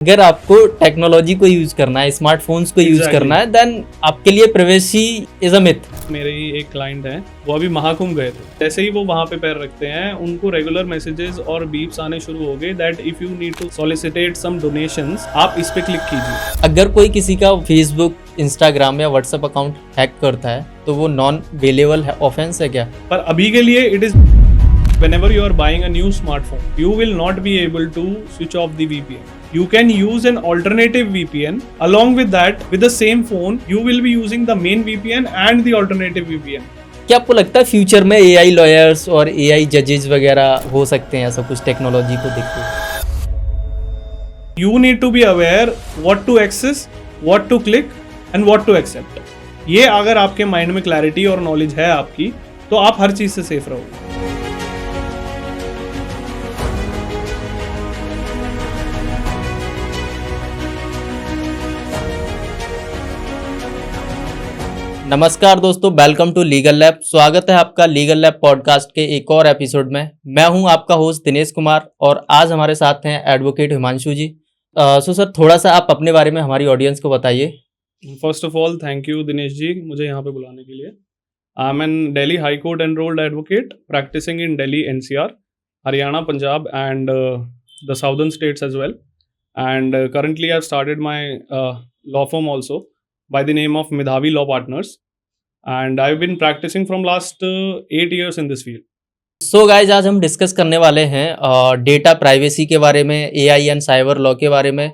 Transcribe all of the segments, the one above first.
अगर आपको टेक्नोलॉजी को यूज करना है, स्मार्टफोन्स को यूज करना है, देन आपके लिए प्राइवेसी इज अ मिथ। मेरे ही एक क्लाइंट हैं, वो अभी महाकुंभ गए थे। जैसे ही वो वहाँ पे पैर रखते हैं, उनको रेगुलर मैसेजेस और बीप्स आने शुरू हो गए that if you need to solicitate some donations, आप इस पे क्लिक कीजिए। अगर कोई किसी का फेसबुक, इंस्टाग्राम या व्हाट्सएप अकाउंट हैक करता है तो वो नॉन बेलेबल ऑफेंस है क्या? पर अभी के लिए it is whenever you are buying a new smartphone, you will not be able to switch off the VPN. You can use an alternative VPN. Along with that, with the same phone, you will be using the main VPN and the alternative VPN. क्या आपको लगता है future में AI lawyers और AI जजेस वगैरह हो सकते हैं ऐसा कुछ टेक्नोलॉजी को देखते हुए? You need to be aware what to access, what to click and what to accept. ये अगर आपके माइंड में क्लैरिटी और नॉलेज है आपकी, तो आप हर चीज से सेफ रहोगे। नमस्कार दोस्तों, वेलकम टू लीगल लैब। स्वागत है आपका लीगल लैब पॉडकास्ट के एक और एपिसोड में। मैं हूं आपका होस्ट दिनेश कुमार और आज हमारे साथ हैं एडवोकेट हिमांशु जी। सो सर, थोड़ा सा आप अपने बारे में हमारी ऑडियंस को बताइए। First of all thank you Dinesh ji मुझे यहाँ पे बुलाने के लिए। I am an Delhi High Court enrolled advocate practising in Delhi NCR, Haryana, Punjab and the southern states as well. And currently I have started my law firm also by the name of Midhavi Law Partners, and I've been practicing from last 8 years in this field. So guys, आज हम discuss करने वाले हैं data privacy के बारे में, AI and cyber law के बारे में,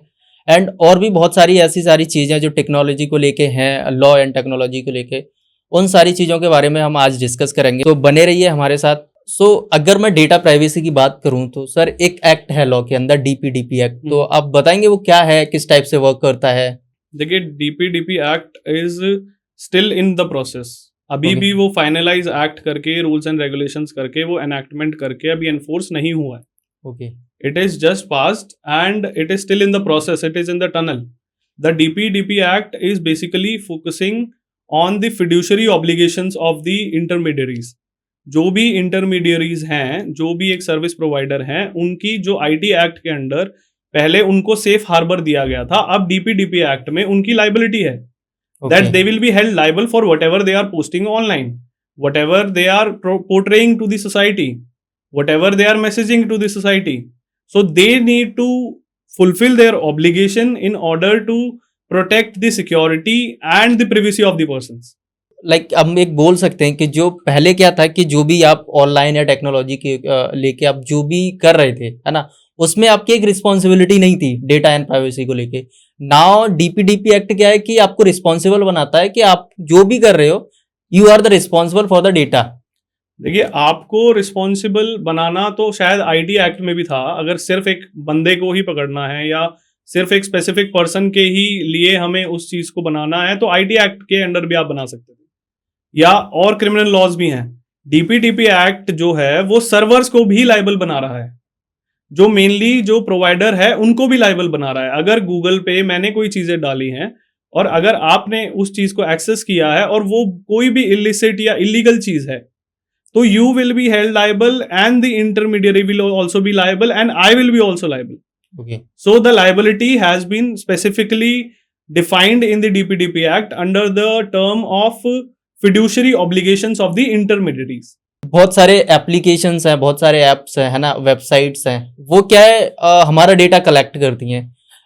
एंड और भी बहुत सारी ऐसी सारी चीज़ें जो टेक्नोलॉजी को लेके हैं, लॉ एंड टेक्नोलॉजी को लेके, उन सारी चीज़ों के बारे में हम आज डिस्कस करेंगे। तो बने रहिए हमारे साथ। सो अगर मैं डेटा प्राइवेसी की बात करूं तो सर एक एक्ट है लॉ के अंदर, DPDP एक्ट। तो आप बताएंगे वो क्या है, किस टाइप से वर्क करता है? देखिए, DPDP act is still in the process. अभी भी वो फाइनलाइज एक्ट करके, रूल्स एंड रेगुलेशंस करके, वो एनैक्टमेंट करके अभी एनफोर्स नहीं हुआ है। Okay, it is just passed and it is still in the process, it is in the tunnel. The DPDP act is basically focusing on the fiduciary obligations of the intermediaries. जो भी intermediaries हैं, जो भी एक service provider हैं, उनकी जो IT act के अंडर पहले उनको सेफ हार्बर दिया गया था, अब DPDP एक्ट में उनकी लाइबिलिटी है that they will be held liable for whatever they are posting online, whatever they are portraying to the society, whatever they are messaging to the society. So they need to fulfill their obligation in order to protect the security and the privacy of the persons. Like हम एक बोल सकते हैं कि जो पहले क्या था कि जो भी आप ऑनलाइन या टेक्नोलॉजी के लेके आप जो भी कर रहे थे, है ना, उसमें आपकी एक रिस्पॉन्सिबिलिटी नहीं थी डेटा एंड प्राइवेसी को लेके। नाउ DPDP एक्ट क्या है कि आपको रिस्पॉन्सिबल बनाता है कि आप जो भी कर रहे हो, you are the responsible for the data. देखिए, आपको रिस्पॉन्सिबल बनाना तो शायद IT एक्ट में भी था। अगर सिर्फ एक बंदे को ही पकड़ना है या सिर्फ एक स्पेसिफिक पर्सन के ही लिए हमें उस चीज को बनाना है, तो IT एक्ट के अंडर भी आप बना सकते थे, या और क्रिमिनल लॉज भी हैं। DPDP एक्ट जो है वो सर्वर्स को भी लाइबल बना रहा है, जो मेनली जो प्रोवाइडर है उनको भी लाइबल बना रहा है। अगर गूगल पे मैंने कोई चीजें डाली हैं और अगर आपने उस चीज को एक्सेस किया है और वो कोई भी इलिसिट या इलीगल चीज है, तो you will be held liable and the intermediary will also be liable and I will be also liable. Okay. So the liability has been specifically defined in the DPDP Act under the term of fiduciary obligations of the intermediaries. बहुत सारे applications हैं, बहुत सारे apps हैं, है ना, websites हैं, वो क्या है हमारा डेटा कलेक्ट करती हैं।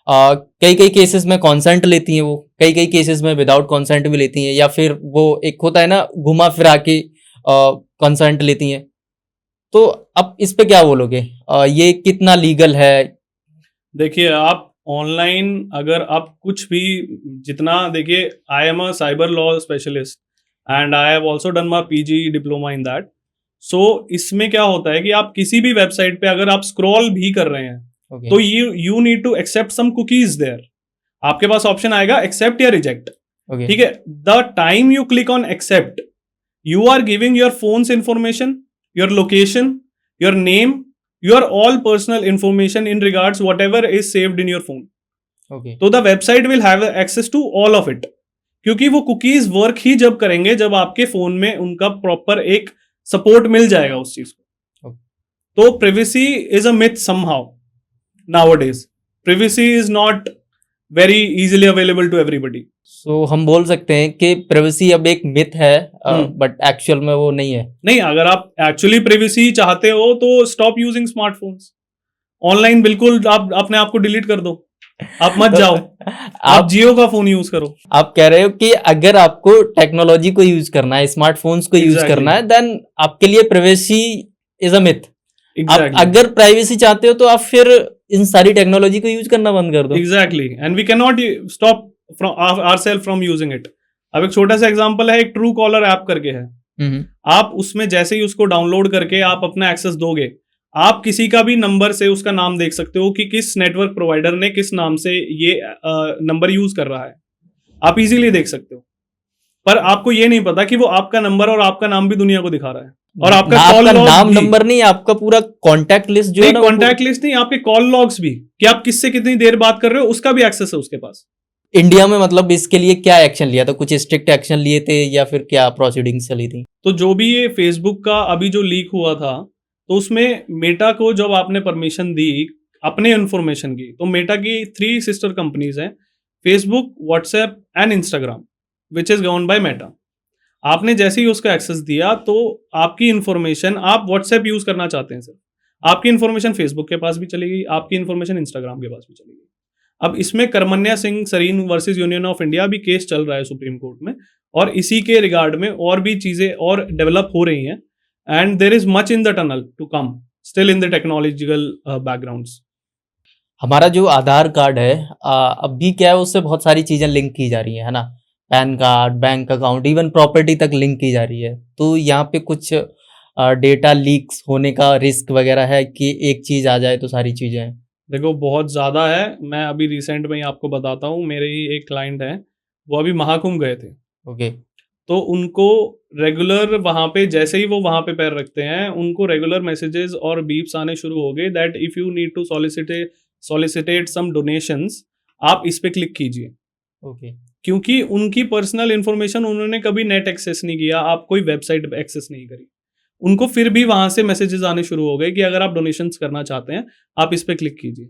कई कई केसेस में कॉन्सेंट लेती हैं, वो कई कई केसेस में विदाउट कॉन्सेंट भी लेती हैं, या फिर वो एक होता है ना, घुमा फिरा के कॉन्सेंट लेती हैं। तो अब इस पे क्या बोलोगे, ये कितना लीगल है? देखिए, आप ऑनलाइन अगर आप कुछ भी जितना, देखिए, I am a cyber law specialist and I have also done my PG diploma in that. So इसमें क्या होता है कि आप किसी भी वेबसाइट पे अगर आप स्क्रॉल भी कर रहे हैं, तो you need to accept some cookies there. आपके पास ऑप्शन आएगा एक्सेप्ट या रिजेक्ट। ठीक है, the time you click on accept, you are giving your phones information, your location, your name, your all personal information in regards whatever is saved in your phone. Okay. तो the website will have access to all of it, क्योंकि वो cookies work ही जब करेंगे जब आपके phone में उनका proper एक सपोर्ट मिल जाएगा उस चीज को। तो privacy is a myth somehow nowadays. privacy is not very easily available to everybody. सो हम बोल सकते हैं कि प्राइवेसी अब एक मिथ है, बट एक्चुअल में वो नहीं है। नहीं, अगर आप एक्चुअली प्राइवेसी चाहते हो तो स्टॉप यूजिंग स्मार्टफोन्स। ऑनलाइन बिल्कुल आप अपने आप को डिलीट कर दो, आप मत जाओ। आप जियो का फोन यूज करो। आप कह रहे हो कि अगर आपको टेक्नोलॉजी को यूज करना है, स्मार्टफोन्स को यूज Exactly. करना है, देन आपके लिए प्राइवेसी इज अ मिथ। आप Exactly. अगर प्राइवेसी चाहते हो तो आप फिर इन सारी टेक्नोलॉजी को यूज करना बंद कर दो। Exactly. And we cannot stop from ourselves from using it. अब एक छोटा सा एग्जांपल है, एक ट्रू कॉलर ऐप करके है। आप उसमें जैसे ही उसको डाउनलोड करके आप अपना एक्सेस दोगे, आप किसी का भी नंबर से उसका नाम देख सकते हो कि किस नेटवर्क प्रोवाइडर ने किस नाम से ये नंबर यूज कर रहा है। आप इजीली देख सकते हो, पर आपको ये नहीं पता कि वो आपका नंबर और आपका नाम भी दुनिया को दिखा रहा है। और आपका कॉल लॉग नाम भी, नंबर नहीं, आपका पूरा कॉन्टैक्ट लिस्ट जो है ना, कॉन्टैक्ट लिस्ट नहीं, आपके कॉल लॉग्स भी, कि आप किससे कितनी देर बात कर रहे हो, उसका भी एक्सेस है उसके पास। इंडिया में मतलब इसके लिए क्या एक्शन लिया था? कुछ स्ट्रिक्ट एक्शन लिए थे या फिर क्या प्रोसीडिंग्स चली थी? तो जो भी ये फेसबुक का अभी जो लीक हुआ था, तो उसमें मेटा को जब आपने परमिशन दी अपने इन्फॉर्मेशन की, तो मेटा की 3 सिस्टर कंपनीज हैं, Facebook, WhatsApp and Instagram, which is govern by Meta. आपने जैसे ही उसका एक्सेस दिया तो आपकी इन्फॉर्मेशन, आप व्हाट्सएप यूज करना चाहते हैं सर, आपकी इन्फॉर्मेशन फेसबुक के पास भी चलेगी, आपकी इन्फॉर्मेशन इंस्टाग्राम के पास भी चलेगी। अब इसमें Karmanya Singh Sareen versus Union of India भी केस चल रहा है सुप्रीम कोर्ट में, और इसी के रिगार्ड में और भी चीजें और डेवलप हो रही हैं, and there is much in the tunnel to come still in the technological backgrounds. हमारा जो आधार कार्ड है अभी क्या है, उससे बहुत सारी चीजें लिंक की जा रही है ना, pan card, bank account, even property तक लिंक की जा रही है। तो यहाँ पे कुछ डेटा लीक्स होने का रिस्क वगैरह है कि एक चीज आ जाए तो सारी चीजें? देखो, बहुत ज़्यादा है। मैं अभी रिसेंट में ही आपको बताता हूँ, मेरे ही एक क्लाइंट हैं, वो अभी महाकुंभ गए थे। ओके। तो उनको रेगुलर वहाँ पे, जैसे ही वो वहाँ पे पैर रखते हैं, उनको रेगुलर मैसेजेस और बीप्स आने शुरू हो गए that if you need to solicitate some donations, आप इस पे क्लिक कीजिए। ओके। क्योंकि उनकी पर्सनल इन्फॉर्मेशन, उन्होंने कभी नेट एक्सेस नहीं किया, आप कोई वेबसाइट एक्सेस नहीं करी, उनको फिर भी वहां से मैसेजेस आने शुरू हो गए कि अगर आप डोनेशंस करना चाहते हैं आप इस पे क्लिक कीजिए।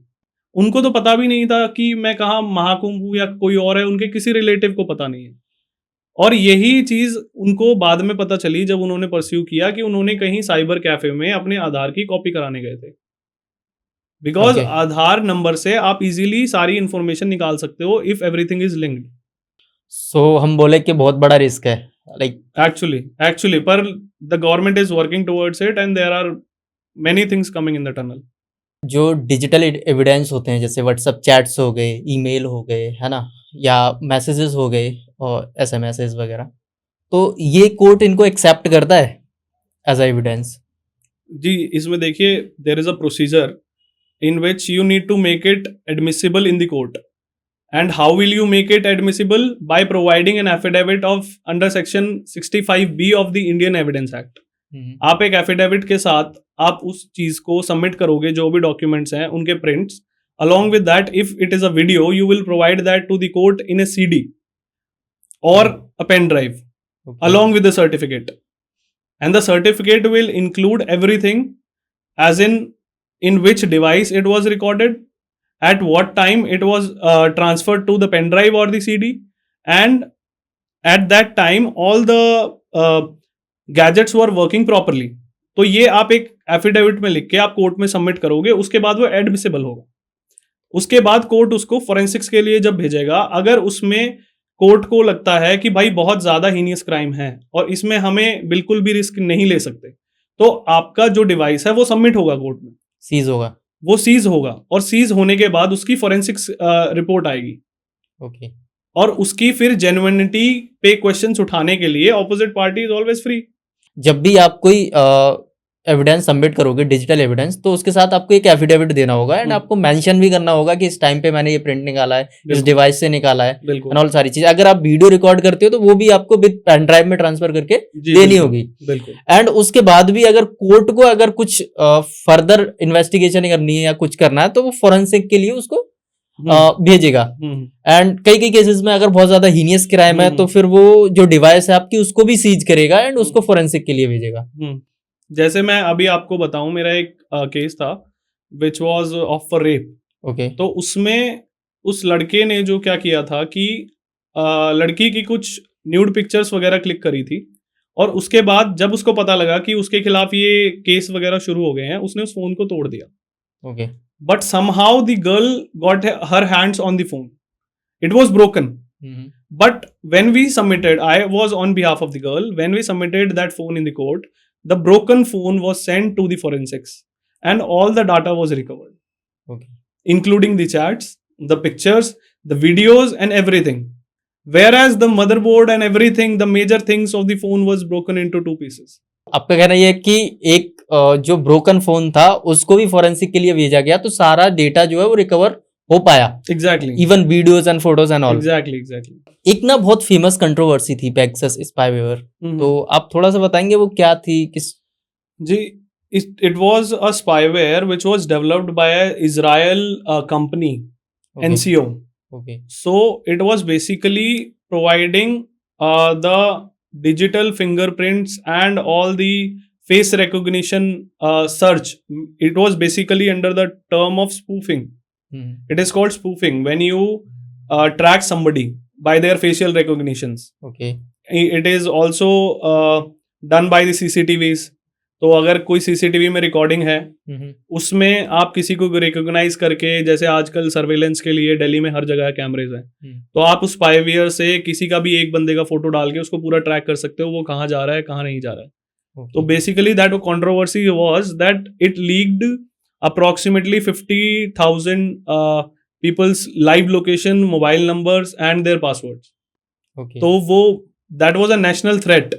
उनको तो पता भी नहीं था कि मैं कहाँ महाकुंभ हूँ या कोई और है, उनके किसी रिलेटिव को पता नहीं है। और यही चीज उनको बाद में पता चली जब उन्होंने परस्यू किया कि उन्होंने कहीं साइबर कैफे में अपने आधार की कॉपी कराने गए थे। Because Okay. आधार नंबर से आप इजीली सारी इंफॉर्मेशन निकाल सकते हो if everything is linked. So हम बोले कि बहुत बड़ा रिस्क है, लाइक एक्चुअली पर the government is working towards it and there are many things coming in the tunnel. जो डिजिटल एविडेंस होते हैं, जैसे व्हाट्सएप चैट्स हो गए, ईमेल हो गए, है ना, या मैसेजेस हो गए और एसएमएसेस वगैरह, तो ये कोर्ट इनको एक्सेप्ट करता है एज अ एविडेंस? जी, इसमें देखिए, there is a procedure in which you need to make it admissible in the court. And how will you make it admissible? By providing an affidavit of under section 65B of the Indian Evidence Act. आप एक affidavit के साथ आप उस चीज को submit करोगे, जो भी डॉक्यूमेंट्स हैं उनके prints, along with that if it is a video you will provide that to the court in a CD or a pen drive along with the certificate, and the certificate will include everything, as in which device it was recorded, at what time it was transferred to the pen drive or the CD, and at that time all the gadgets were working properly. तो ये आप एक affidavit में लिख के आप court में submit करोगे, उसके बाद वो एडमिसिबल होगा। उसके बाद कोर्ट उसको फॉरेंसिक्स के लिए जब भेजेगा, अगर उसमें कोर्ट को लगता है कि भाई बहुत ज्यादा हीनियस क्राइम है और इसमें हमें बिल्कुल भी रिस्क नहीं ले सकते, तो आपका जो डिवाइस है वो सबमिट होगा कोर्ट में, सीज होगा, वो सीज होगा, और सीज होने के बाद उसकी फॉरेंसिक्स रिपोर्ट आएगी। ओके। और उसकी फिर जेन्युइनिटी पे क्वेश्चंस उठाने के लिए opposite party is always free. जब भी आप कोई एविडेंस सबमिट करोगे, डिजिटल एविडेंस, तो उसके साथ आपको एक एफिडेविट देना होगा एंड आपको मेंशन भी करना होगा कि इस टाइम पे मैंने ये प्रिंट निकाला है, इस डिवाइस से निकाला है, बिल्कुल, एंड ऑल सारी चीज। अगर आप वीडियो रिकॉर्ड करते हो तो वो भी आपको विद पेन ड्राइव में ट्रांसफर करके देनी होगी। बिल्कुल। एंड उसके बाद भी अगर कोर्ट को अगर कुछ फर्दर इन्वेस्टिगेशन करनी है या कुछ करना है तो वो फॉरेंसिक के लिए उसको भेजेगा। एंड कई कई केसेस में अगर बहुत ज्यादा हीनियस क्राइम है तो फिर वो जो डिवाइस है आपकी उसको भी सीज करेगा एंड उसको फॉरेंसिक के लिए भेजेगा। जैसे मैं अभी आपको बताऊं, मेरा एक केस था which was of for rape. Okay. तो उसमें उस लड़के ने जो क्या किया था कि लड़की की कुछ न्यूड पिक्चर्स वगैरह क्लिक करी थी, और उसके बाद जब उसको पता लगा कि उसके खिलाफ ये केस वगैरह शुरू हो गए हैं, उसने उस फोन को तोड़ दिया। Okay. But somehow the girl got her hands on the phone, it was broken. But when we submitted, I was on behalf of the girl, when we submitted that phone in the court, the broken phone was sent to the forensics and all the data was recovered, okay. including the chats, the pictures, the videos and everything. Whereas the motherboard and everything, the major things of the phone was broken into two pieces. आपका कहना ये है कि एक जो broken phone था उसको भी फोरेंसिक के लिए भेजा गया, तो सारा डेटा जो है वो रिकवर हो पाया, Exactly. Even videos and photos and all. Exactly. एक ना बहुत फेमस कंट्रोवर्सी थी पेगासस स्पाईवेयर, तो आप थोड़ा सा बताएंगे वो क्या थी, किस? जी, it was a spyware which was developed by a Israel company, NCO. Okay. So it was basically providing the digital fingerprints and all the face recognition search. It was basically under the term of spoofing. It is called spoofing when you track somebody by their facial recognitions. Okay. It is also done by the CCTVs. तो अगर कोई CCTV में recording है, उसमें आप किसी को recognise करके, जैसे आजकल सर्वेलेंस के लिए दिल्ली में हर जगह कैमरेज हैं, तो आप उस स्पाईवेयर से किसी का भी एक बंदे का फोटो डाल के उसको पूरा ट्रैक कर सकते हो, वो कहाँ जा रहा है कहाँ नहीं जा रहा है। तो basically that controversy was that it leaked approximately 50,000 people's live location, mobile numbers and their passwords. Okay. तो वो that was a national threat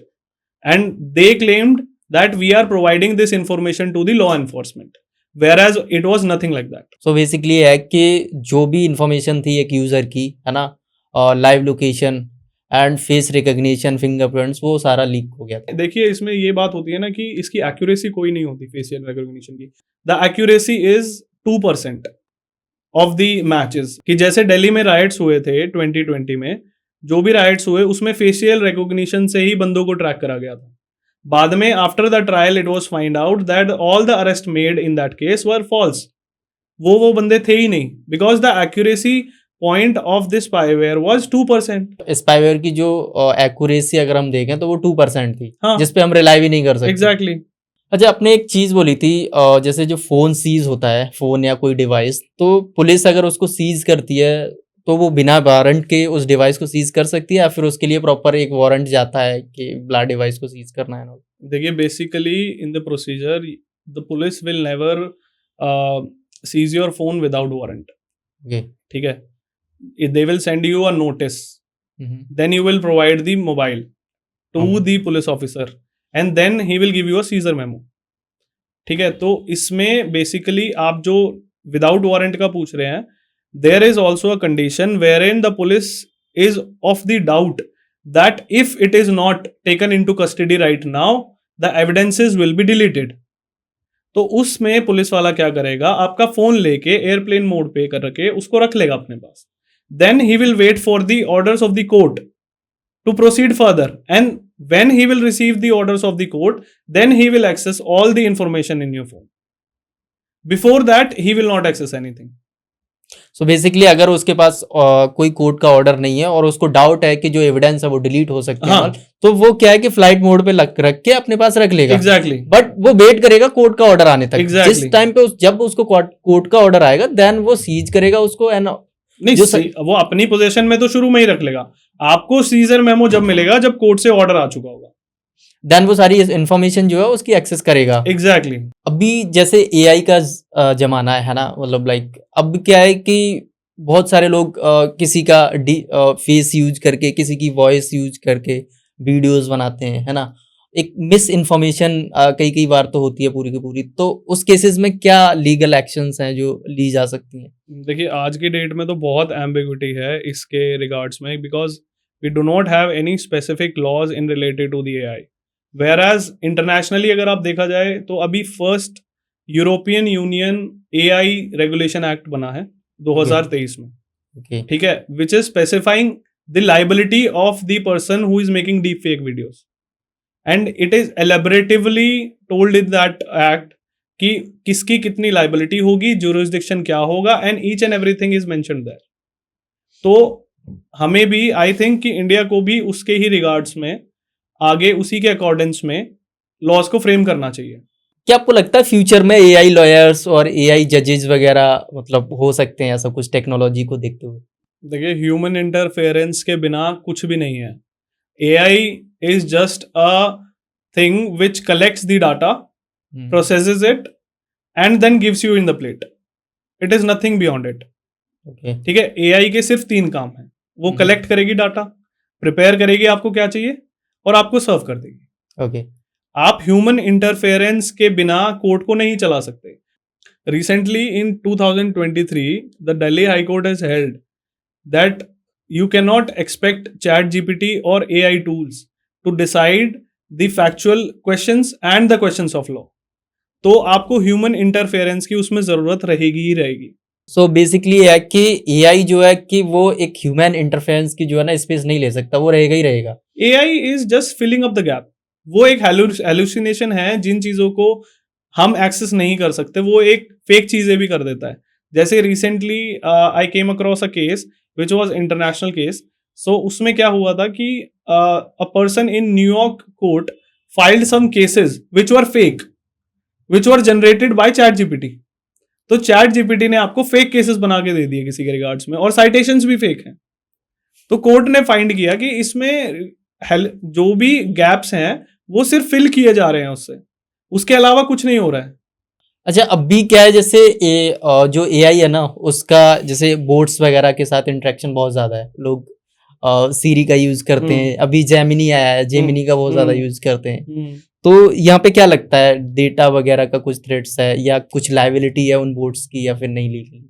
and they claimed that we are providing this information to the law enforcement, whereas it was nothing like that. So basically है कि जो भी information थी एक user की, है ना, live location and face recognition, fingerprints, वो सारा लीक हो गया था। देखिए इसमें ये बात होती है ना कि इसकी एक्यूरेसी कोई नहीं होती फेशियल रिकॉग्निशन की। The accuracy is 2% of the matches. कि जैसे दिल्ली में राइट्स हुए थे 2020 में, जो भी राइट्स हुए उसमें फेशियल रिकॉग्निशन से ही बंदों को ट्रैक करा गया था। बाद में after the trial it was find out that all the arrest made in that case were false. वो बंदे थे ही नहीं, because the accuracy point of this spyware was 2%। Spyware की जो एक्यूरेसी अगर हम देखें तो वो 2% थी, हाँ, जिसपे हम रिलाई भी नहीं कर सकते। एग्जैक्टली। अच्छा, आपने एक चीज बोली थी, जैसे जो फोन सीज होता है, फोन या कोई डिवाइस, तो पुलिस अगर उसको सीज करती है तो वो बिना वारंट के उस डिवाइस को सीज कर सकती है, या फिर उसके लिए प्रॉपर एक वारंट जाता है कि ब्ला डिवाइस को सीज करना है? देखिए basically in the procedure the police will never sees your phone without warrant. ठीक है, they will send you a notice, then you will provide the mobile to the police officer and then he will give you a seizure memo। ठीक है, तो इसमें basically आप जो without warrant का पूछ रहे हैं, there is also a condition wherein the police is of the doubt that if it is not taken into custody right now, the evidences will be deleted। तो उसमें पुलिस वाला क्या करेगा, आपका फोन लेके एयरप्लेन मोड पे कर रखे उसको रख लेगा अपने पास। Then he will wait for the orders of the court to proceed further, and when he will receive the orders of the court, then he will access all the information in your phone. Before that he will not access anything। So basically अगर उसके पास कोई court का order नहीं है और उसको doubt है कि जो एविडेंस है वो डिलीट हो सकते हैं, हाँ, तो वो क्या है कि फ्लाइट मोड पे रख के अपने पास रख लेगा। एग्जैक्टली। बट वो वेट करेगा कोर्ट का ऑर्डर आने तक। Exactly. जिस टाइम पे जब उसको कोर्ट का ऑर्डर आएगा, देन वो सीज करेगा उसको, एंड नहीं, वो अपनी पोजीशन में तो शुरू में ही रख लेगा। आपको सीजर मेमो जब मिलेगा जब कोर्ट से ऑर्डर आ चुका होगा, देन वो सारी इंफॉर्मेशन जो है उसकी एक्सेस करेगा। एग्जैक्टली। अभी जैसे एआई का जमाना है ना, मतलब लाइक अब क्या है कि बहुत सारे लोग किसी का फेस यूज करके, किसी की वॉइस यूज करके वीडियोस बनाते हैं, है ना। एक मिस इन्फॉर्मेशन कई बार तो होती है पूरी की पूरी, तो उस केसेस में क्या लीगल एक्शंस हैं जो ली जा सकती हैं? देखिए आज की डेट में तो बहुत एम्बिग्विटी है इसके रिगार्ड्स में, because we do not have any specific laws in related to the AI. Whereas internationally अगर आप देखा जाए तो अभी first European Union AI regulation act बना है 2023 में। ठीक है, which is specifying the liability of the person who is making deep fake videos, and it is elaboratively told in that act कि किसकी कितनी लाइबिलिटी होगी, जुरिस्डिक्शन क्या होगा, and each and everything is mentioned there. तो हमें भी, I think कि इंडिया को भी उसके ही रिगार्ड्स में आगे उसी के अकॉर्डेंस में लॉज को फ्रेम करना चाहिए। क्या आपको लगता है फ्यूचर में एआई लॉयर्स और एआई जजेस वगैरह मतलब हो सकते हैं ऐसा कुछ टेक्नोलॉजी को देखते हुए? देखिए, ह्यूमन इंटरफेरेंस के बिना कुछ भी नहीं है। AI is just a thing which collects the data, processes it and then gives you in the plate. It is nothing beyond it. Okay ठीक है, एआई के सिर्फ 3 काम हैं। वो कलेक्ट करेगी डाटा, प्रिपेयर करेगी आपको क्या चाहिए, और आपको सर्व कर देगी। ओके आप ह्यूमन इंटरफेरेंस के बिना कोर्ट को नहीं चला सकते। Recently in 2023 the Delhi High court has held that you cannot expect ChatGPT or AI tools to decide the factual questions and the questions of law. तो आपको ह्यूमन इंटरफेरेंस की उसमें जरूरत रहेगी ही रहेगी। सो बेसिकली है कि एआई जो है कि वो एक ह्यूमन इंटरफेरेंस की जो है ना स्पेस नहीं ले सकता, वो रहेगा ही रहेगा। AI is just filling up the gap. वो एक हेलुसिनेशन है, जिन चीजों को हम एक्सेस नहीं कर सकते वो एक फेक चीजें भी कर देता है। जैसे recently I came across a case which was international case. So उसमें क्या हुआ था कि a person in New York court filed some cases which were fake, which were generated by chat GPT. तो चैट जीपीटी ने आपको फेक केसेस बना के दे दिए किसी के रिगार्ड्स में, और साइटेशंस भी फेक हैं। तो कोर्ट ने फाइंड किया कि इसमें जो भी गैप्स हैं वो सिर्फ फिल किए जा रहे हैं उससे, उसके अलावा कुछ नहीं हो रहा है। अच्छा, अभी क्या है जैसे जो एआई है ना उसका जैसे बोट्स वगैरह के साथ इंटरेक्शन बहुत ज्यादा है। लोग सीरी का यूज करते हैं, अभी जेमिनी आया है, जेमिनी का बहुत ज्यादा यूज करते हैं। तो यहाँ पे क्या लगता है, डेटा वगैरह का कुछ थ्रेट्स है या कुछ लाइबिलिटी है उन बोट्स की या फिर नहीं लीगल?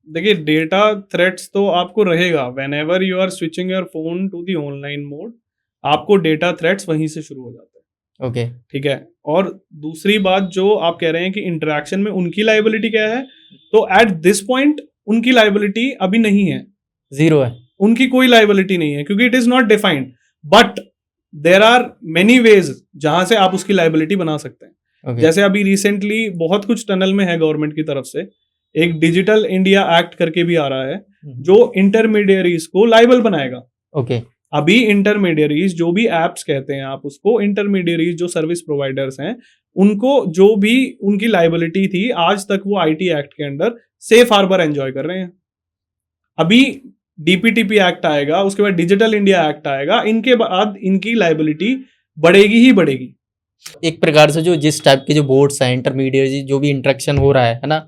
देखिए, डेटा थ्रेट्स तो आपको रहेगा whenever you are switching your phone to the online mode, आपको डेटा थ्रेट्स वहीं से शुरू हो जाते हैं। ओके ठीक है, और दूसरी बात जो आप कह रहे हैं कि इंटरेक्शन में उनकी लाइबिलिटी क्या है, तो एट दिस पॉइंट उनकी लाइबिलिटी अभी नहीं है, जीरो है। उनकी कोई लाइबिलिटी नहीं है क्योंकि it is not defined. But there are many ways जहां से आप उसकी लाइबिलिटी बना सकते हैं। Okay. जैसे अभी रिसेंटली बहुत कुछ टनल में है गवर्नमेंट की तरफ से, एक डिजिटल इंडिया एक्ट करके भी आ रहा है जो इंटरमीडियरीज को लाइबल बनाएगा। ओके अभी इंटरमीडियरीज जो भी एप्स कहते हैं आप उसको, इंटरमीडियरीज जो सर्विस प्रोवाइडर्स हैं, उनको जो भी उनकी लाइबिलिटी थी आज तक वो आईटी एक्ट के अंडर सेफ हार्बर एंजॉय कर रहे हैं। अभी डीपीटीपी एक्ट आएगा, उसके बाद डिजिटल इंडिया एक्ट आएगा, इनके बाद इनकी लाइबिलिटी बढ़ेगी ही बढ़ेगी। एक प्रकार से जो जिस टाइप के जो बोर्ड्स हैं, इंटरमीडिएट जो भी इंटरेक्शन हो रहा है ना,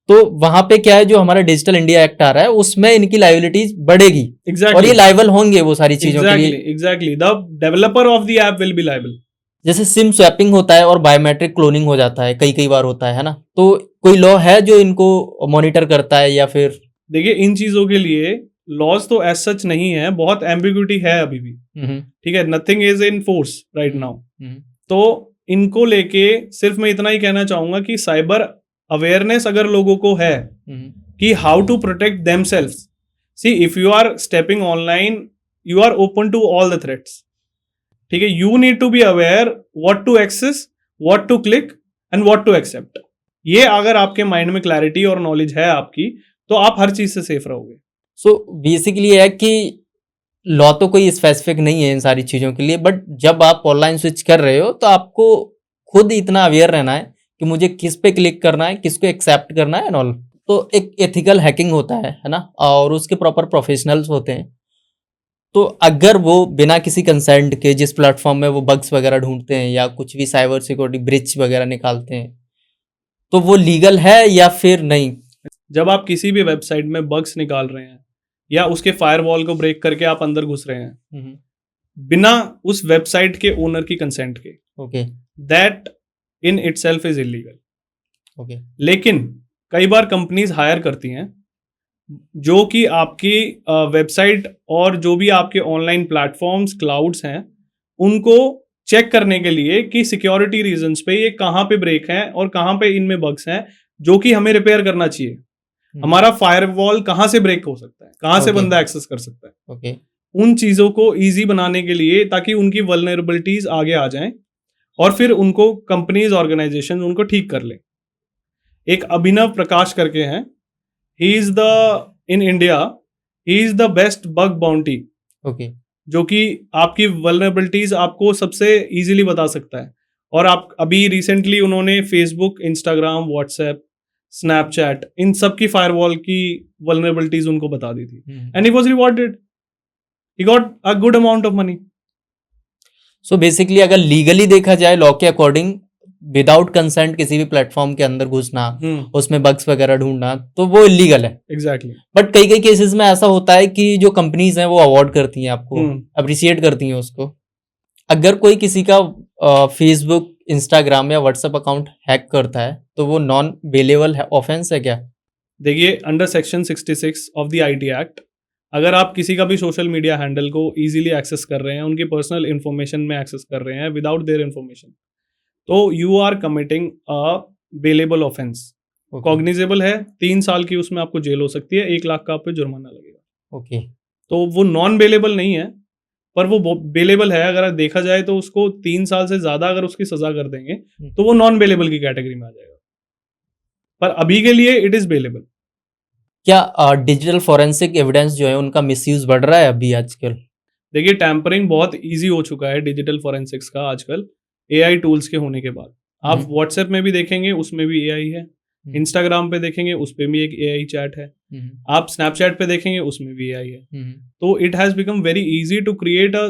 तो वहां पे क्या है जो हमारा डिजिटल इंडिया एक्ट आ रहा है उसमें इनकी लाइबिलिटीज बढ़ेगी। Exactly. और ये लाइबल होंगे वो सारी चीजों के लिए। Exactly the developer of the app will be liable. जैसे सिम स्वैपिंग होता है और बायोमेट्रिक क्लोनिंग हो जाता है, कई बार होता है ना, तो कोई लॉ है जो इनको मॉनिटर करता है या फिर? देखिए, इन चीजों के लिए लॉज तो एज सच नहीं है, बहुत एम्बिग्यूटी है अभी भी। ठीक है, nothing is in force right now. तो इनको लेके सिर्फ मैं इतना ही कहना चाहूंगा कि साइबर अवेयरनेस अगर लोगों को है कि how to protect themselves, see if you are stepping online you are open to all the threats. ठीक है, you need to be aware what to access, what to click and what to accept. ये अगर आपके mind में clarity और knowledge है आपकी, तो आप हर चीज से सेफ रहोगे। सो बेसिकली है कि लॉ तो कोई स्पेसिफिक नहीं है इन सारी चीज़ों के लिए, बट जब आप ऑनलाइन स्विच कर रहे हो तो आपको खुद इतना अवेयर रहना है कि मुझे किस पे क्लिक करना है, किसको एक्सेप्ट करना है एंड ऑल। तो एक एथिकल हैकिंग होता है ना, और उसके प्रॉपर प्रोफेशनल्स होते हैं। तो अगर वो बिना किसी कंसेंट के जिस प्लेटफॉर्म में वो बग्स वगैरह ढूंढते हैं या कुछ भी साइबर सिक्योरिटी ब्रीच वगैरह निकालते हैं, तो वो लीगल है या फिर नहीं? जब आप किसी भी वेबसाइट में बग्स निकाल रहे हैं या उसके फायरवॉल को ब्रेक करके आप अंदर घुस रहे हैं बिना उस वेबसाइट के ओनर की कंसेंट के, okay that in itself is illegal. Okay लेकिन कई बार कंपनीज हायर करती हैं जो कि आपकी वेबसाइट और जो भी आपके ऑनलाइन प्लेटफॉर्म्स क्लाउड्स हैं उनको चेक करने के लिए कि सिक्योरिटी रीजंस पे ये कहाँ पे ब्रेक हैं और कहाँ पे इनमें बग्स हैं जो कि हमें रिपेयर करना चाहिए। हमारा फायरवॉल कहाँ से ब्रेक हो सकता है, कहाँ से बंदा एक्सेस कर सकता है। ओके उन चीजों को इजी बनाने के लिए ताकि उनकी वल्नरेबिलिटीज आगे आ जाएं और फिर उनको कंपनीज ऑर्गेनाइजेशन उनको ठीक कर ले। एक अभिनव प्रकाश करके हैं, he is the in India he is the best bug bounty, okay, जो कि आपकी वल्नरेबिलिटीज आपको सबसे इजीली बता सकता है। और आप अभी रिसेंटली उन्होंने फेसबुक, इंस्टाग्राम, व्हाट्सएप, स्नैपचैट, इन सब की फायरवॉल की वल्नरेबिलिटीज उनको बता दी थी, and he was rewarded, he got a good amount of money. So basically अगर लीगली देखा जाए लॉ के अकॉर्डिंग, विदाउट कंसेंट किसी भी प्लेटफॉर्म के अंदर घुसना, उसमें बग्स वगैरह ढूंढना, तो वो इलीगल है। एग्जैक्टली। बट कई कई केसेस में ऐसा होता है कि जो कंपनीज हैं वो अवॉर्ड करती हैं आपको, अप्रिशिएट करती हैं उसको। अगर कोई किसी का फेसबुक, इंस्टाग्राम या व्हाट्सएप अकाउंट हैक करता है तो वो नॉन बेलेबल ऑफेंस है क्या? देखिए, under section 66 of the IT act, अगर आप किसी का भी सोशल मीडिया हैंडल को इजीली एक्सेस कर रहे हैं, उनकी पर्सनल इंफॉर्मेशन में एक्सेस कर रहे हैं विदाउट देयर इंफॉर्मेशन, तो you are committing a bailable offence. Cognizable है, 3 साल की उसमें आपको जेल हो सकती है, 1 लाख का आप पे जुर्माना लगेगा। ओके, तो वो नॉन बेलेबल नहीं है, पर वो बेलेबल है। अगर देखा जाए तो उसको 3 साल से ज्यादा अगर उसकी सजा कर देंगे तो वो नॉन बेलेबल की कैटेगरी में आ जाएगा, पर अभी के लिए इट इज बेलेबल। क्या डिजिटल फॉरेंसिक एविडेंस जो है उनका मिसयूज बढ़ रहा है अभी आजकल? देखिए, टैंपरिंग बहुत इजी हो चुका है डिजिटल फॉरेंसिक्स का आजकल, एआई टूल्स के होने के बाद। आप व्हाट्सएप में भी देखेंगे, उसमें भी एआई है। इंस्टाग्राम पे देखेंगे, उस पे भी एक एआई चैट है। आप स्नैपचैट पे देखेंगे, उसमें भी एआई है। तो it has become very easy to create a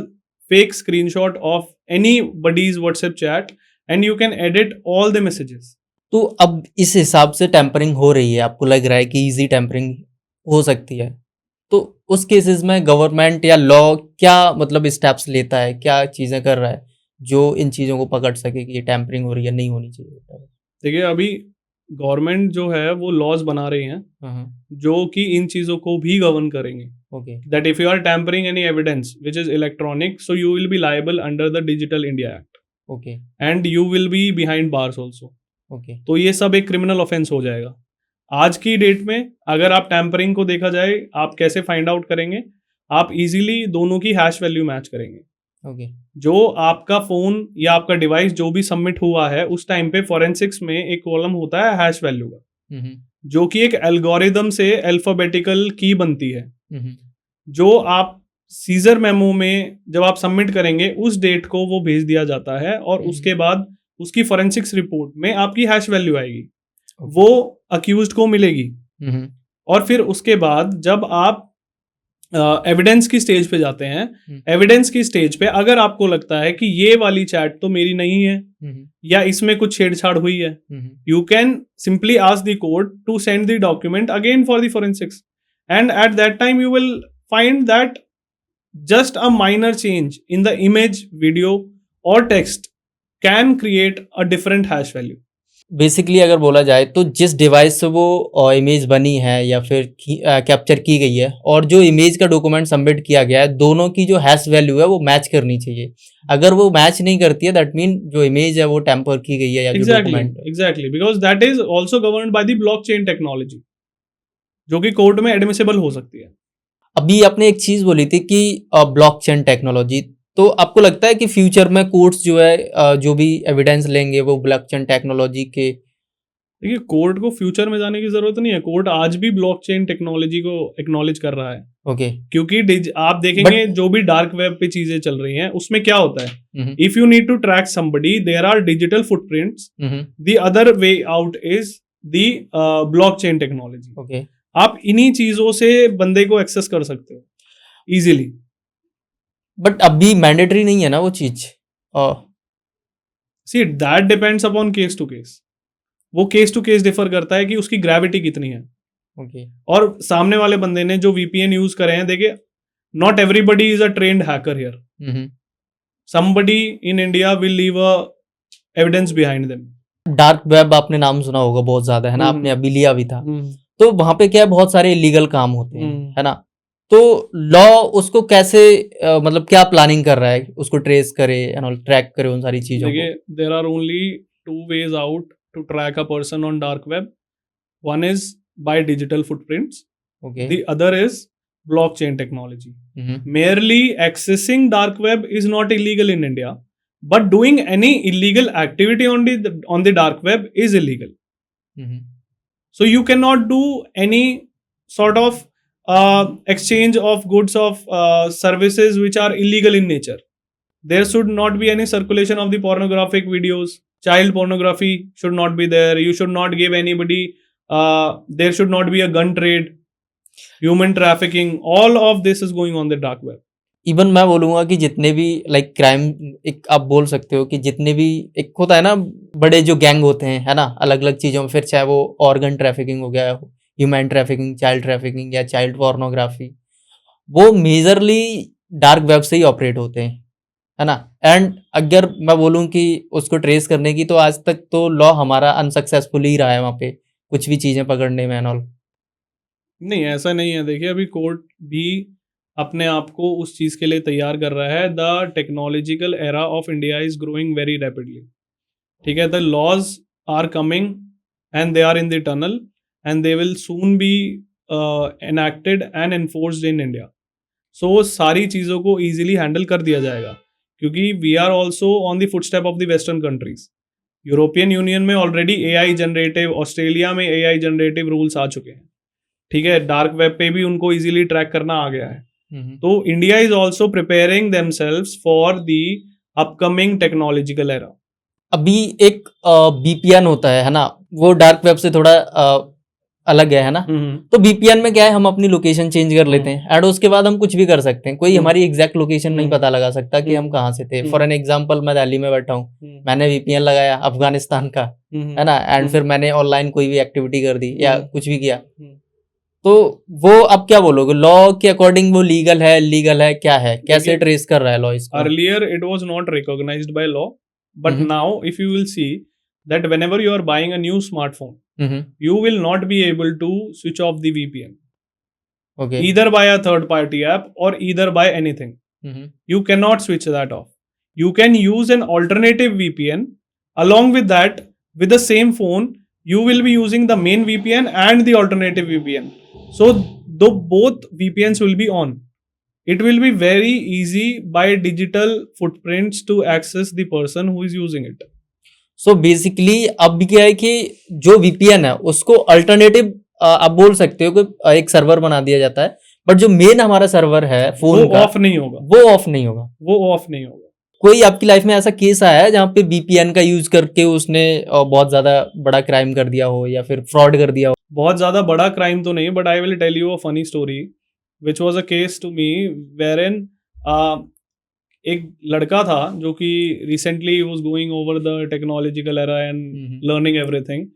fake screenshot of anybody's WhatsApp chat and you can edit all the messages. तो अब इस हिसाब से टेम्परिंग हो रही है, आपको लग रहा है कि इजी टेम्परिंग हो सकती है, तो उस केसेस में गवर्नमेंट या लॉ क्या मतलब स्टेप्स लेता है, क्या चीज़ें कर रहा है जो इन चीज़ों को पकड़ सके कि ये टेम्परिंग हो रही है, नहीं होनी चाहिए? देखिए, अभी गवर्नमेंट जो है वो लॉज बना रही हैं जो कि इन चीज़ों को भी गवर्न करेंगे। Okay, that if you are tampering any evidence which is electronic, so you will be liable under the Digital India Act, okay, and you will be behind bars also. Okay, तो ये सब एक criminal offence हो जाएगा। आज की date में अगर आप टैंपरिंग को देखा जाए, आप कैसे फाइंड आउट करेंगे? आप इजीली दोनों की हैश वैल्यू मैच करेंगे। ओके, जो आपका फोन या आपका डिवाइस जो भी सबमिट हुआ है, उस टाइम पे फॉरेंसिक्स में एक कॉलम होता है हैश वैल्यू का, जो कि एक एल्गोरिदम से अल्फाबेटिकल की बनती है, जो आप सीजर मेमो में जब आप सबमिट करेंगे उस डेट को वो भेज दिया जाता है, और उसके बाद उसकी फॉरेंसिक्स रिपोर्ट में आपकी हैश वैल्यू आएगी, वो अक्यूज्ड को मिलेगी। और फिर उसके बाद जब आप एविडेंस की स्टेज पे जाते हैं, एविडेंस की स्टेज पे अगर आपको लगता है कि ये वाली चैट तो मेरी नहीं है या इसमें कुछ छेड़छाड़ हुई है, you can simply ask the court to send the document again for the forensics, and at that time you will find that just a minor change in the image, video or text can create a different hash value. Basically अगर बोला जाए तो जिस device से वो image बनी है या फिर कैप्चर की गई है और जो इमेज का डॉक्यूमेंट सबमिट किया गया है, दोनों की जो हैश वैल्यू है वो मैच करनी चाहिए। अगर वो मैच नहीं करती है, दैट मीन जो इमेज है वो टैम्पर की गई है या जो document. Exactly, because that is also governed by the blockchain technology, जो कि कोर्ट में एडमिसिबल हो सकती है। अभी आपने एक चीज बोली थी कि ब्लॉकचेन टेक्नोलॉजी, तो आपको लगता है कि फ्यूचर में कोर्ट्स जो है जो भी एविडेंस लेंगे वो ब्लॉकचेन टेक्नोलॉजी के? देखिए, कोर्ट को फ्यूचर में जाने की जरूरत नहीं है, कोर्ट आज भी ब्लॉकचेन टेक्नोलॉजी को एक्नॉलेज कर रहा है। ओके, क्योंकि आप देखेंगे जो भी डार्क वेब पे चीजें चल रही हैं उसमें क्या होता है, if you need to track somebody there are digital footprints, the other way out is the blockchain technology. Okay, आप इन्हीं चीजों से बंदे को एक्सेस कर सकते हो इजीली। बट अभी मैंडेटरी नहीं है ना वो चीज। See that depends upon case to case, वो केस टू केस डिफर करता है कि उसकी ग्रेविटी कितनी है। ओके, और सामने वाले बंदे ने जो वीपीएन यूज करे हैं, देखिए not everybody is a trained hacker here, somebody in India will leave a evidence behind them. Dark web आपने नाम सुना होगा बहुत ज्यादा, है ना? आपने अभी लिया भी था। तो वहां पे क्या है, बहुत सारे इलीगल काम होते हैं, है ना? तो लॉ उसको कैसे मतलब क्या प्लानिंग कर रहा है, उसको ट्रेस करे एंड ट्रैक करे उन सारी चीजों को? देखिए, there are only 2 ways out to track a person on dark web. One is by digital footprints, okay, the other is blockchain technology. Merely accessing dark web is not illegal in India, but doing any illegal activity on the dark web is illegal. So you cannot do any sort of exchange of goods of services which are illegal in nature. There should not be any circulation of the pornographic videos. Child pornography should not be there. You should not give anybody, there should not be a gun trade, human trafficking. All of this is going on the dark web. Even मैं बोलूँगा कि जितने भी like crime, एक आप बोल सकते हो कि जितने भी एक होता है ना बड़े जो गैंग होते हैं, है ना, अलग अलग चीज़ों में, फिर चाहे वो ऑर्गन ट्रैफिकिंग हो गया, ह्यूमन ट्रैफिकिंग, चाइल्ड ट्रैफिकिंग या चाइल्ड पोर्नोग्राफी, वो मेजरली डार्क वेब से ही ऑपरेट होते हैं, है ना। एंड अगर मैं बोलूँ कि उसको ट्रेस करने की, तो आज तक तो लॉ हमारा अनसक्सेसफुल ही रहा है वहाँ पे कुछ भी चीज़ें पकड़ने में एंड ऑल। नहीं, ऐसा नहीं है। देखिए, अभी कोर्ट भी अपने आप को उस चीज़ के लिए तैयार कर रहा है। The technological era of India is growing very rapidly, ठीक है। The laws are coming and they are in the tunnel and they will soon be enacted and enforced in India. So सारी चीज़ों को ईजिली हैंडल कर दिया जाएगा, क्योंकि we are also on the footstep of the western countries. European Union में already AI generative, Australia में AI generative rules आ चुके हैं, ठीक है। डार्क वेब पे भी उनको इजीली ट्रैक करना आ गया है। तो India is also preparing themselves for the upcoming technological era. अभी एक बीपीएन होता है ना, वो डार्क वेब से थोड़ा अलग है ना। तो बीपीएन में क्या है, हम अपनी लोकेशन चेंज कर लेते हैं एंड उसके बाद हम कुछ भी कर सकते हैं। कोई हमारी एग्जैक्ट लोकेशन नहीं पता लगा सकता कि हम कहाँ से थे। फॉर एन एग्जांपल, मैं दिल्ली में बैठा हूँ, मैंने बीपीएन लगाया अफगानिस्तान का, है ना, एंड फिर मैंने ऑनलाइन कोई भी एक्टिविटी कर दी या कुछ भी किया, तो वो अब क्या बोलोगे, लॉ के अकॉर्डिंग वो लीगल है क्या है, कैसे ट्रेस कर रहा है लॉ इसको? Earlier it was not recognised by law, but now if you will see that whenever you are buying a new smartphone, you will not be able to switch off the VPN. Okay. Either by a third party app or either by anything. You cannot switch that off. You can use an alternative VPN. Along with that, with the same phone, you will be using the main VPN and the alternative VPN. So both VPNs will be on. It will be very easy by digital footprints to access the person who is using it. So basically अब क्या है कि जो VPN है उसको alternative आप बोल सकते हो कि एक सर्वर बना दिया जाता है, बट जो मेन हमारा सर्वर है फोन का, ऑफ नहीं होगा, वो ऑफ नहीं होगा। कोई आपकी लाइफ में ऐसा केस आया है जहाँ पे वीपीएन का यूज करके उसने बहुत ज्यादा बड़ा क्राइम कर दिया हो या फिर फ्रॉड कर दिया हो? बहुत ज्यादा बड़ा क्राइम तो नहीं, but I will tell you a funny story which was a case to me wherein एक लड़का था जो कि recently was going over the technological era and learning everything,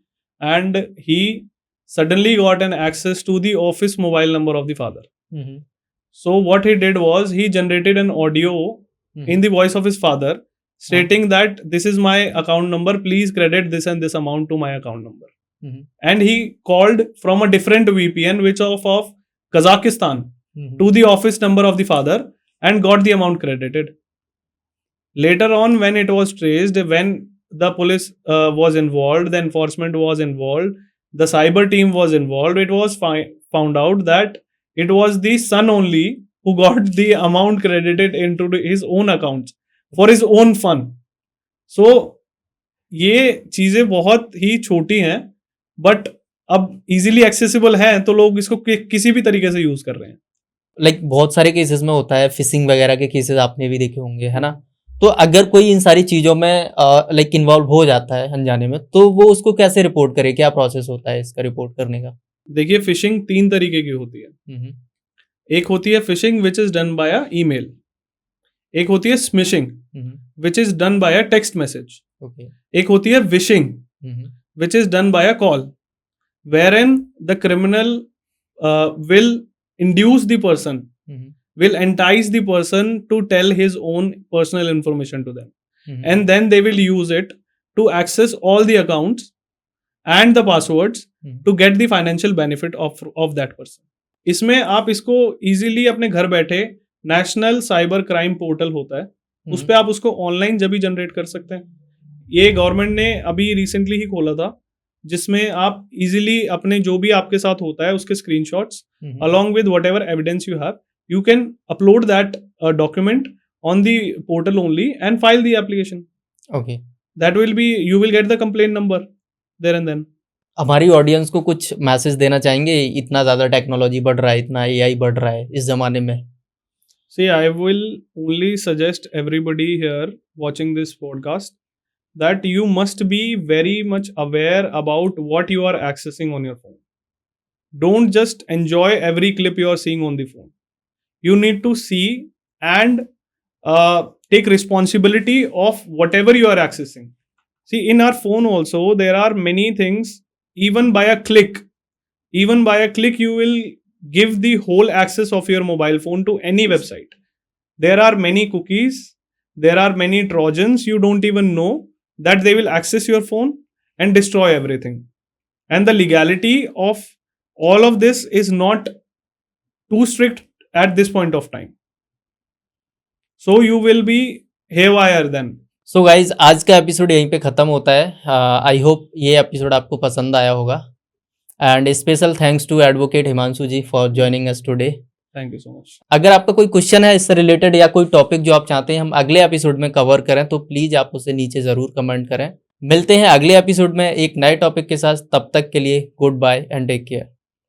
and he suddenly got an access to the office mobile number of the father. So what he did was he generated an audio in the voice of his father stating that this is my account number, please credit this and this amount to my account number. And he called from a different VPN which of Kazakhstan to the office number of the father and got the amount credited. Later on, when it was traced, when the police was involved, the enforcement was involved, the cyber team was involved, it was found out that it was the son only who got the amount credited into his own accounts for his own fun. So ये चीजें बहुत ही छोटी हैं, but अब easily accessible है, तो लोग इसको किसी भी तरीके से यूज कर रहे हैं। लाइक बहुत सारे केसेस में होता है, फिशिंग वगैरह के केसेस आपने भी देखे होंगे, है ना। तो अगर कोई इन सारी चीजों में लाइक इन्वॉल्व हो जाता है अनजाने में, तो वो उसको कैसे रिपोर्ट करे, क्या प्रोसेस होता है इसका रिपोर्ट करने का? देखिए, फिशिंग 3 तरीके की होती है। एक होती है fishing which is done by email, एक होती है smishing which is done by text message, एक होती है wishing which is done by call, wherein the criminal will induce the person, will entice the person to tell his own personal information to them, and then they will use it to access all the accounts and the passwords to get the financial benefit of that person. इसमें आप इसको easily अपने घर बैठे national cyber crime portal होता है, उस पर आप उसको ऑनलाइन जब भी जनरेट कर सकते हैं। ये गवर्नमेंट ने अभी रिसेंटली ही खोला था, जिसमें आप इजीली अपने जो भी आपके साथ होता है उसके screenshots along with whatever evidence you have, you can upload that document on the portal only and file the application. Okay. That will be, you will get the complaint number there and then. हमारी audience को कुछ message देना चाहेंगे? इतना ज़्यादा technology बढ़ रहा है, इतना एआई बढ़ रहा है इस ज़माने में। See, I will only suggest everybody here watching this podcast that you must be very much aware about what you are accessing on your phone. Don't just enjoy every clip you are seeing on the phone. You need to see and take responsibility of whatever you are accessing. See, in our phone also, there are many things, even by a click. Even by a click, you will give the whole access of your mobile phone to any website. There are many cookies, there are many trojans, you don't even know that they will access your phone and destroy everything. And the legality of all of this is not too strict at this point of time. So you will be haywire then. So guys आज का episode यहीं पे ख़त्म होता है। I hope ये episode आपको पसंद आया होगा and special thanks to advocate Himanshu ji for joining us today. Thank you so much. अगर आपका कोई क्वेश्चन है इससे रिलेटेड या कोई टॉपिक जो आप चाहते हैं हम अगले एपिसोड में कवर करें तो प्लीज़ आप उसे नीचे ज़रूर कमेंट करें। मिलते हैं अगले एपिसोड में एक नए टॉपिक के साथ, तब तक के लिए goodbye and take care.